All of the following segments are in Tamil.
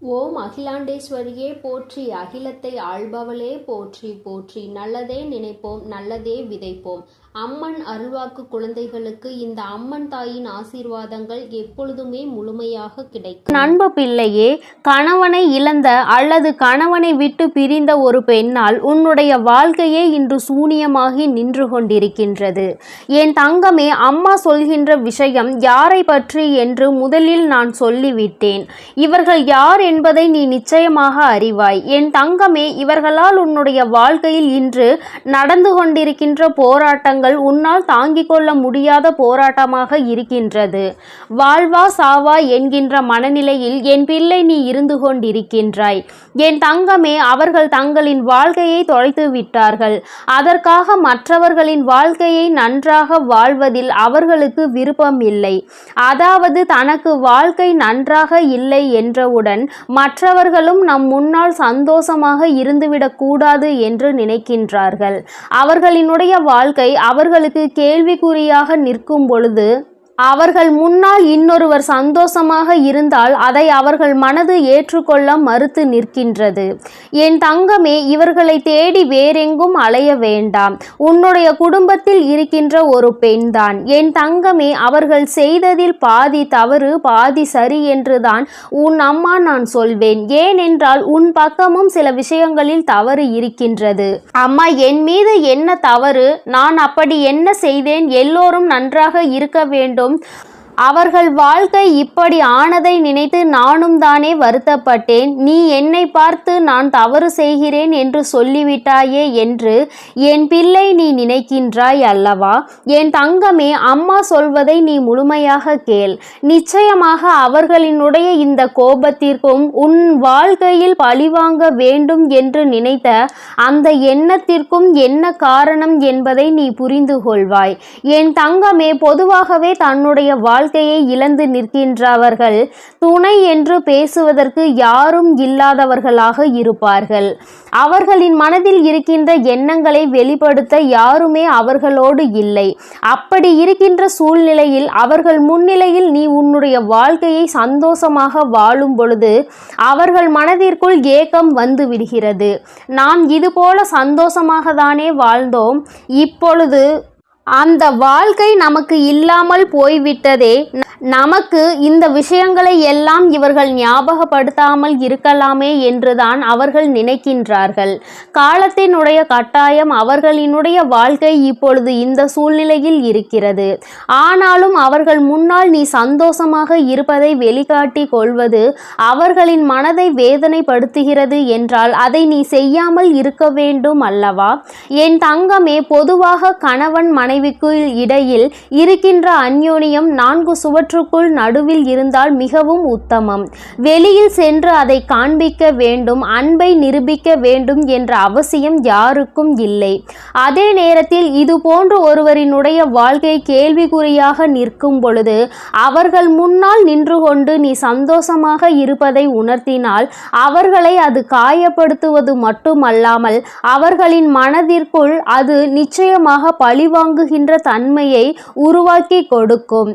ஓம் அகிலாண்டேஸ்வரியே போற்றி, அகிலத்தை ஆள்பவளே போற்றி போற்றி. நல்லதே நினைப்போம், நல்லதே விதைப்போம். அம்மன் அருள்வாக்கு குழந்தைகளுக்கு இந்த அம்மன் தாயின் ஆசீர்வாதங்கள் எப்பொழுதுமே முழுமையாக கிடைக்கும். அன்பு பிள்ளையே, கணவனை இழந்த அல்லது கணவனை விட்டு பிரிந்த ஒரு பெண்ணால் உன்னுடைய வாழ்க்கையே இன்று சூனியமாகி நின்று கொண்டிருக்கின்றது. என் தங்கமே, அம்மா சொல்கின்ற விஷயம் யாரை பற்றி என்று முதலில் நான் சொல்லிவிட்டேன். இவர்கள் யார் என்பதை நீ நிச்சயமாக அறிவாய். என் தங்கமே, இவர்களால் உன்னுடைய வாழ்க்கையில் இன்று நடந்து கொண்டிருக்கின்ற போராட்டங்கள் உன்னால் தாங்கிக் கொள்ள முடியாத போராட்டமாக இருக்கின்றது. வாழ்வா சாவா என்கின்ற மனநிலையில் என் பிள்ளை நீ இருந்து கொண்டிருக்கின்றாய். என் தங்கமே, அவர்கள் தங்களின் வாழ்க்கையை தொலைத்து விட்டார்கள். அதற்காக மற்றவர்களின் வாழ்க்கையை நன்றாக வாழ்வதில் அவர்களுக்கு விருப்பம் இல்லை. அதாவது தனக்கு வாழ்க்கை நன்றாக இல்லை என்றவுடன் மற்றவர்களும் நம் முன்னால் சந்தோஷமாக இருந்துவிடக் கூடாது என்று நினைக்கின்றார்கள். அவர்களினுடைய வாழ்க்கை அவர்களுக்கு கேள்விக்குறியாக நிற்கும் பொழுது அவர்கள் முன்னால் இன்னொருவர் சந்தோஷமாக இருந்தால் அதை அவர்கள் மனது ஏற்றுக்கொள்ள மறுத்து நிற்கின்றது. என் தங்கமே, இவர்களை தேடி வேறெங்கும் அலைய வேண்டாம். உன்னுடைய குடும்பத்தில் இருக்கின்ற ஒரு பெண்தான். என் தங்கமே, அவர்கள் செய்ததில் பாதி தவறு பாதி சரி என்றுதான் உன் அம்மா நான் சொல்வேன். ஏனென்றால் உன் பக்கமும் சில விஷயங்களில் தவறு இருக்கின்றது. அம்மா, என் மீது என்ன தவறு? நான் அப்படி என்ன செய்தேன்? எல்லோரும் நன்றாக இருக்க வேண்டும். அவர்கள் வாழ்க்கை இப்படி ஆனதை நினைத்து நானும் தானே வருத்தப்பட்டேன். நீ என்னை பார்த்து நான் தவறு செய்கிறேன் என்று சொல்லிவிட்டாயே என்று என் பிள்ளை நீ நினைக்கின்றாய் அல்லவா? என் தங்கமே, அம்மா சொல்வதை நீ முழுமையாக கேள். நிச்சயமாக அவர்களினுடைய இந்த கோபத்திற்கும் உன் வாழ்க்கையில் பழிவாங்க வேண்டும் என்று நினைத்த அந்த எண்ணத்திற்கும் என்ன காரணம் என்பதை நீ புரிந்து கொள்வாய். என் தங்கமே, பொதுவாகவே தன்னுடைய வாழ்க்கையை இழந்து நிற்கின்றவர்கள் துணை என்று பேசுவதற்கு யாரும் இல்லாதவர்களாக இருப்பார்கள். அவர்களின் மனதில் இருக்கின்ற எண்ணங்களை வெளிப்படுத்த யாருமே அவர்களோடு இல்லை. அப்படி இருக்கின்ற சூழ்நிலையில் அவர்கள் முன்னிலையில் நீ உன்னுடைய வாழ்க்கையை சந்தோஷமாக வாழும் பொழுது அவர்கள் மனதிற்குள் ஏக்கம் வந்து விடுகிறது. நாம் இதுபோல சந்தோஷமாக தானே வாழ்ந்தோம், இப்பொழுது அந்த வாழ்க்கை நமக்கு இல்லாமல் போய்விட்டதே. நமக்கு இந்த விஷயங்களை எல்லாம் இவர்கள் ஞாபகப்படுத்தாமல் இருக்கலாமே என்றுதான் அவர்கள் நினைக்கின்றார்கள். காலத்தினுடைய கட்டாயம் அவர்களினுடைய வாழ்க்கை இப்பொழுது இந்த சூழ்நிலையில் இருக்கிறது. ஆனாலும் அவர்கள் முன்னால் நீ சந்தோஷமாக இருப்பதை வெளிக்காட்டி கொள்வது அவர்களின் மனதை வேதனைப்படுத்துகிறது என்றால் அதை நீ செய்யாமல் இருக்க வேண்டும் அல்லவா? என் தங்கமே, பொதுவாக கணவன் மனைவிக்கு இடையில் இருக்கின்ற அந்யோன்யம் 4 சுவற்றுக்குள் நடுவில் இருந்தால் மிகவும் உத்தமம். வெளியில் சென்று அதை காண்பிக்க வேண்டும், அன்பை நிரூபிக்க வேண்டும் என்ற அவசியம் யாருக்கும் இல்லை. அதே நேரத்தில் இது போன்று ஒருவரினுடைய வாழ்க்கை கேள்விக்குறியாக நிற்கும் பொழுது அவர்கள் முன்னால் நின்று கொண்டு நீ சந்தோஷமாக இருப்பதை உணர்த்தினால் அவர்களை அது காயப்படுத்துவது மட்டுமல்லாமல் அவர்களின் மனதிற்குள் அது நிச்சயமாக பழிவாங்குகின்ற தன்மையை உருவாக்கி கொடுக்கும்.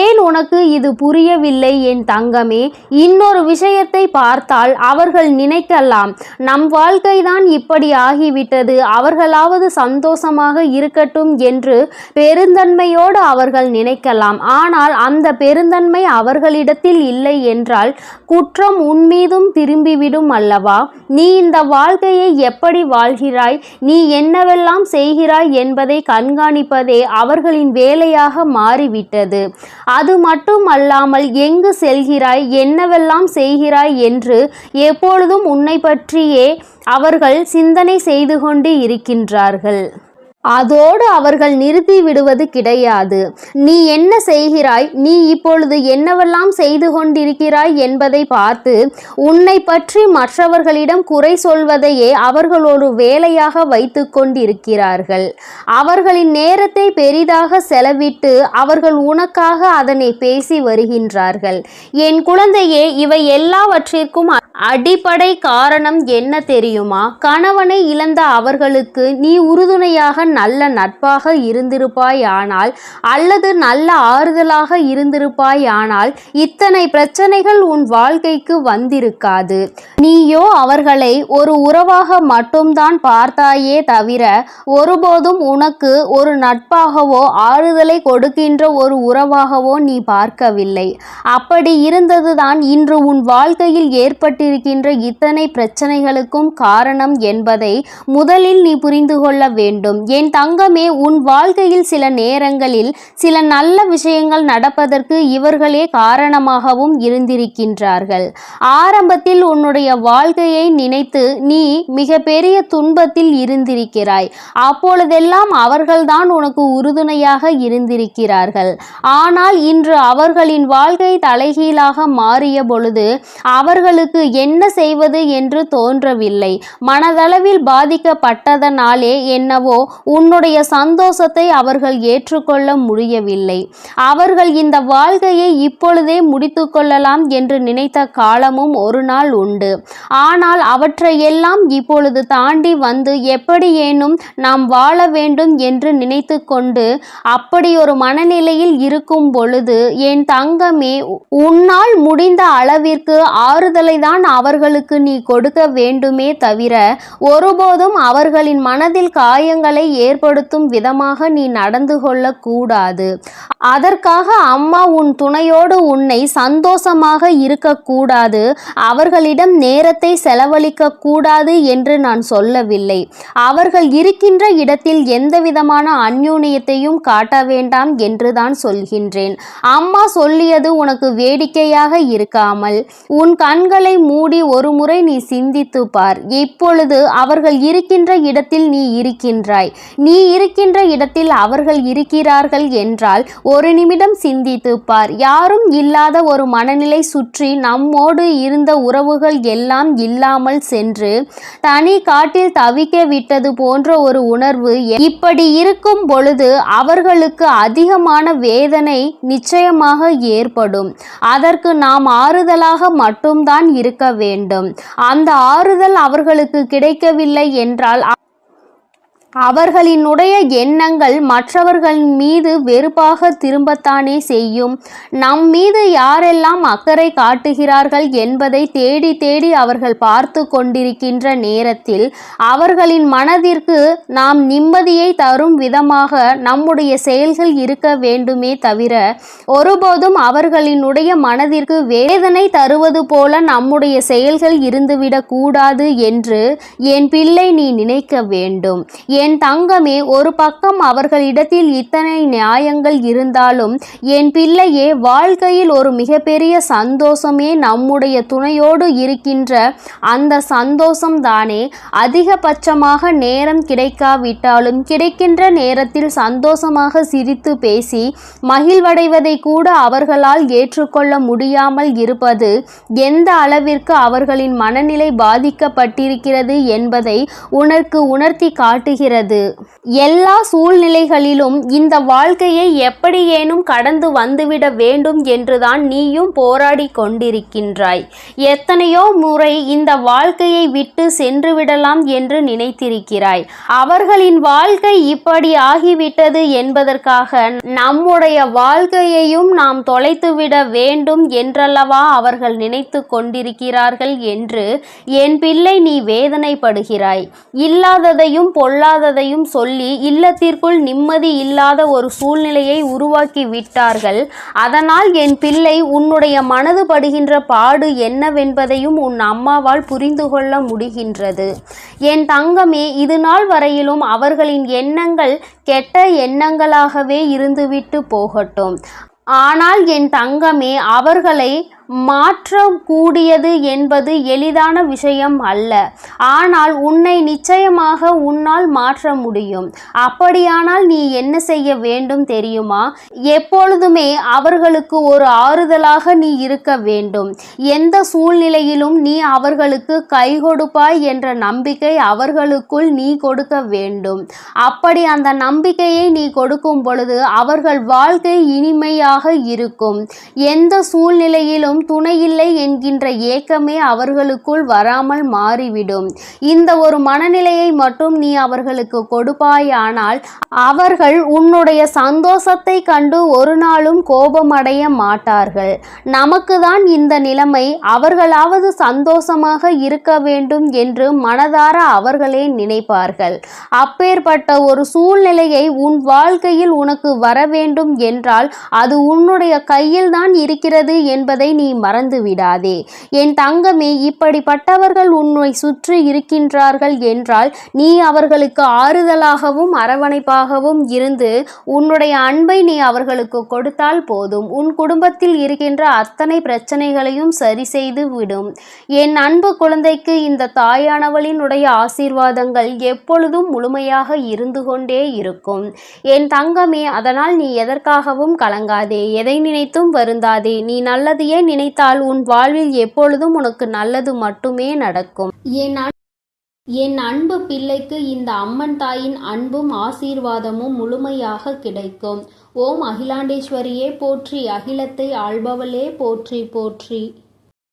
ஏன் உனக்கு இது புரியவில்லை என் தங்கமே? இன்னொரு விஷயத்தை பார்த்தால் அவர்கள் நினைக்கலாம், நம் வாழ்க்கைதான் இப்படி ஆகிவிட்டது, அவர்களாவது சந்தோஷமாக இருக்கட்டும் என்று பெருந்தன்மையோடு அவர்கள் நினைக்கலாம். ஆனால் அந்த பெருந்தன்மை அவர்களிடத்தில் இல்லை என்றால் குற்றம் உன்மீதும் திரும்பிவிடும் அல்லவா? நீ இந்த வாழ்க்கையை எப்படி வாழ்கிறாய், நீ என்னவெல்லாம் செய்கிறாய் என்பதை கண்காணிப்பதே அவர்களின் வேலையாக மாறிவிட்டது. அது மட்டுமல்லாமல் எங்கு செல்கிறாய், என்னவெல்லாம் செய்கிறாய் என்று எப்பொழுதும் உன்னை பற்றியே அவர்கள் சிந்தனை செய்து கொண்டு இருக்கின்றார்கள். அதோடு அவர்கள் நிறுத்தி விடுவது கிடையாது. நீ என்ன செய்கிறாய், நீ இப்பொழுது என்னவெல்லாம் செய்து கொண்டிருக்கிறாய் என்பதை பார்த்து உன்னை பற்றி மற்றவர்களிடம் குறை சொல்வதையே அவர்கள் ஒரு வேலையாக வைத்து கொண்டிருக்கிறார்கள். அவர்களின் நேரத்தை பெரிதாக செலவிட்டு அவர்கள் உனக்காக அதனை பேசி வருகின்றார்கள். என் குழந்தையே, இவை எல்லாவற்றிற்கும் அடிப்படை காரணம் என்ன தெரியுமா? கணவனை இழந்த அவர்களுக்கு நீ உறுதுணையாக நல்ல நட்பாக இருந்திருப்பாயானால், அல்லது நல்ல ஆறுதலாக இருந்திருப்பாயானால் இத்தனை பிரச்சனைகள் உன் வாழ்க்கைக்கு வந்திருக்காது. நீயோ அவர்களை ஒரு உறவாக மட்டும்தான் பார்த்தாயே தவிர ஒருபோதும் உனக்கு ஒரு நட்பாகவோ ஆறுதலை கொடுக்கின்ற ஒரு உறவாகவோ நீ பார்க்கவில்லை. அப்படி இருந்ததுதான் இன்று உன் வாழ்க்கையில் ஏற்பட்டிருக்கின்ற இத்தனை பிரச்சனைகளுக்கும் காரணம் என்பதை முதலில் நீ புரிந்து கொள்ள வேண்டும். என் தங்கமே, உன் வாழ்க்கையில் சில நேரங்களில் சில நல்ல விஷயங்கள் நடப்பதற்கு இவர்களே காரணமாகவும் இருந்திருக்கின்றார்கள். ஆரம்பத்தில் உன்னுடைய வாழ்க்கையை நினைத்து நீ மிக பெரிய துன்பத்தில் இருந்திருக்கிறாய். அப்பொழுதெல்லாம் அவர்கள்தான் உனக்கு உறுதுணையாக இருந்திருக்கிறார்கள். ஆனால் இன்று அவர்களின் வாழ்க்கை தலைகீழாக மாறிய பொழுது அவர்களுக்கு என்ன செய்வது என்று தோன்றவில்லை. மனதளவில் பாதிக்கப்பட்டதனாலே என்னவோ உன்னுடைய சந்தோஷத்தை அவர்கள் ஏற்றுக்கொள்ள முடியவில்லை. அவர்கள் இந்த வாழ்க்கையை இப்பொழுதே முடித்து கொள்ளலாம் என்று நினைத்த காலமும் ஒரு நாள் உண்டு. ஆனால் அவற்றையெல்லாம் இப்பொழுது தாண்டி வந்து எப்படியேனும் நாம் வாழ வேண்டும் என்று நினைத்து கொண்டு அப்படி ஒரு மனநிலையில் இருக்கும் பொழுது என் தங்கமே, உன்னால் முடிந்த அளவிற்கு ஆறுதலை தான் அவர்களுக்கு நீ கொடுக்க வேண்டுமே தவிர ஒருபோதும் அவர்களின் மனதில் காயங்களை ஏற்படுத்தும் விதமாக நீ நடந்து கொள்ளக்கூடாது. அதற்காக அம்மா உன் துணையோடு உன்னை சந்தோஷமாக இருக்கக்கூடாது, அவர்களிடம் நேரத்தை செலவழிக்க கூடாது என்று நான் சொல்லவில்லை. அவர்கள் இருக்கின்ற இடத்தில் எந்த விதமான அந்யோன்யத்தையும் காட்ட வேண்டாம் என்றுதான் சொல்கின்றேன். அம்மா சொல்லியது உனக்கு வேடிக்கையாக இருக்காமல் உன் கண்களை மூடி ஒரு முறை நீ சிந்தித்து பார். இப்பொழுது அவர்கள் இருக்கின்ற இடத்தில் நீ இருக்கின்றாய். நீ இருக்கின்ற இடத்தில் அவர்கள் இருக்கிறார்கள் என்றால் ஒரு நிமிடம் சிந்தித்து பார். யாரும் இல்லாத ஒரு மனநிலை சுற்றி நம்மோடு இருந்த உறவுகள் எல்லாம் இல்லாமல் சென்று தனி காட்டில் தவிக்க விட்டது போன்ற ஒரு உணர்வு. இப்படி இருக்கும் பொழுது அவர்களுக்கு அதிகமான வேதனை நிச்சயமாக ஏற்படும். அதற்கு நாம் ஆறுதலாக மட்டும்தான் இருக்க வேண்டும். அந்த ஆறுதல் அவர்களுக்கு கிடைக்கவில்லை என்றால் அவர்களினுடைய எண்ணங்கள் மற்றவர்கள் மீது வெறுப்பாக திரும்பத்தானே செய்யும். நம் மீது யாரெல்லாம் அக்கறை காட்டுகிறார்கள் என்பதை தேடி தேடி அவர்கள் பார்த்து கொண்டிருக்கின்ற நேரத்தில் அவர்களின் மனதிற்கு நாம் நிம்மதியை தரும் விதமாக நம்முடைய செயல்கள் இருக்க வேண்டுமே தவிர ஒருபோதும் அவர்களினுடைய மனதிற்கு வேதனை தருவது போல நம்முடைய செயல்கள் இருந்துவிடக் கூடாது என்று என் பிள்ளை நீ நினைக்க வேண்டும். என் தங்கமே, ஒரு பக்கம் அவர்களிடத்தில் இத்தனை நியாயங்கள் இருந்தாலும் என் பிள்ளையே, வாழ்க்கையில் ஒரு மிகப்பெரிய சந்தோஷமே நம்முடைய துணையோடு இருக்கின்ற அந்த சந்தோஷம் தானே. அதிகபட்சமாக நேரம் கிடைக்காவிட்டாலும் கிடைக்கின்ற நேரத்தில் சந்தோஷமாக சிரித்து பேசி மகிழ்வடைவதை கூட அவர்களால் ஏற்றுக்கொள்ள முடியாமல் இருப்பது எந்த அளவிற்கு அவர்களின் மனநிலை பாதிக்கப்பட்டிருக்கிறது என்பதை உனக்கு உணர்த்தி காட்டுகிறது. எல்லா சூழ்நிலைகளிலும் இந்த வாழ்க்கையை எப்படியேனும் கடந்து வந்துவிட வேண்டும் என்றுதான் நீயும் போராடி கொண்டிருக்கின்றாய். எத்தனையோ முறை இந்த வாழ்க்கையை விட்டு சென்று விடலாம் என்று நினைத்திருக்கிறாய். அவர்களின் வாழ்க்கை இப்படி ஆகிவிட்டது என்பதற்காக நம்முடைய வாழ்க்கையையும் நாம் தொலைத்துவிட வேண்டும் என்றல்லவா அவர்கள் நினைத்து கொண்டிருக்கிறார்கள் என்று என் பிள்ளை நீ வேதனைப்படுகிறாய். இல்லாததையும் பொல்லாததையும் சொல்லி இல்லத்திற்குள் நிம்மதி இல்லாத ஒரு சூழ்நிலையை உருவாக்கி விட்டார்கள். அதனால் என் பிள்ளை, உன்னுடைய மனது படுகின்ற பாடு என்னவென்பதையும் உன் அம்மாவால் புரிந்து கொள்ள முடிகின்றது. என் தங்கமே, இது நாள் வரையிலும் அவர்களின் எண்ணங்கள் கெட்ட எண்ணங்களாகவே இருந்துவிட்டு போகட்டும். ஆனால் என் தங்கமே, அவர்களை மாற்றக்கூடியது என்பது எளிதான விஷயம் அல்ல. ஆனால் உன்னை நிச்சயமாக உன்னால் மாற்ற முடியும். அப்படியானால் நீ என்ன செய்ய வேண்டும் தெரியுமா? எப்பொழுதுமே அவர்களுக்கு ஒரு ஆறுதலாக நீ இருக்க வேண்டும். எந்த சூழ்நிலையிலும் நீ அவர்களுக்கு கை கொடுப்பாய் என்ற நம்பிக்கை அவர்களுக்குள் நீ கொடுக்க வேண்டும். அப்படி அந்த நம்பிக்கையை நீ கொடுக்கும் பொழுது அவர்கள் வாழ்க்கை இனிமையாக இருக்கும். எந்த சூழ்நிலையிலும் இருந்தும் துணையில்லை என்கின்ற ஏக்கமே அவர்களுக்குள் வராமல் மாறிவிடும். இந்த ஒரு மனநிலையை மட்டும் நீ அவர்களுக்கு கொடுப்பாயானால் அவர்கள் உன்னுடைய சந்தோஷத்தை கண்டு ஒரு நாளும் கோபமடைய மாட்டார்கள். நமக்கு தான் இந்த நிலைமை, அவர்களாவது சந்தோஷமாக இருக்க வேண்டும் என்று மனதார அவர்களே நினைப்பார்கள். அப்பேற்பட்ட ஒரு சூழ்நிலையை உன் வாழ்க்கையில் உனக்கு வர வேண்டும் என்றால் அது உன்னுடைய கையில் தான் இருக்கிறது என்பதை நீ மறந்து விடாதே. என் தங்கமே, இப்படிப்பட்டவர்கள் உன்னை சுற்றி இருக்கின்றார்கள் என்றால் நீ அவர்களுக்கு ஆறுதலாகவும் அரவணைப்பாகவும் இருந்து உன்னுடைய அன்பை நீ அவர்களுக்கு கொடுத்தால் போதும். உன் குடும்பத்தில் இருக்கின்ற அத்தனை பிரச்சனைகளையும் சரி செய்து விடும். என் அன்பு குழந்தைக்கு இந்த தாயானவளினுடைய ஆசீர்வாதங்கள் எப்பொழுதும் முழுமையாக இருந்து கொண்டே இருக்கும். என் தங்கமே, அதனால் நீ எதற்காகவும் கலங்காதே, எதை நினைத்தும் வருந்தாதே. நீ நல்லதையே நினைத்தால் உன் வாழ்வில் எப்பொழுதும் உனக்கு நல்லது மட்டுமே நடக்கும். என் அன்பு பிள்ளைக்கு இந்த அம்மன் தாயின் அன்பும் ஆசீர்வாதமும் முழுமையாக கிடைக்கும். ஓம் அகிலாண்டேஸ்வரியே போற்றி, அகிலத்தை ஆள்பவளே போற்றி போற்றி.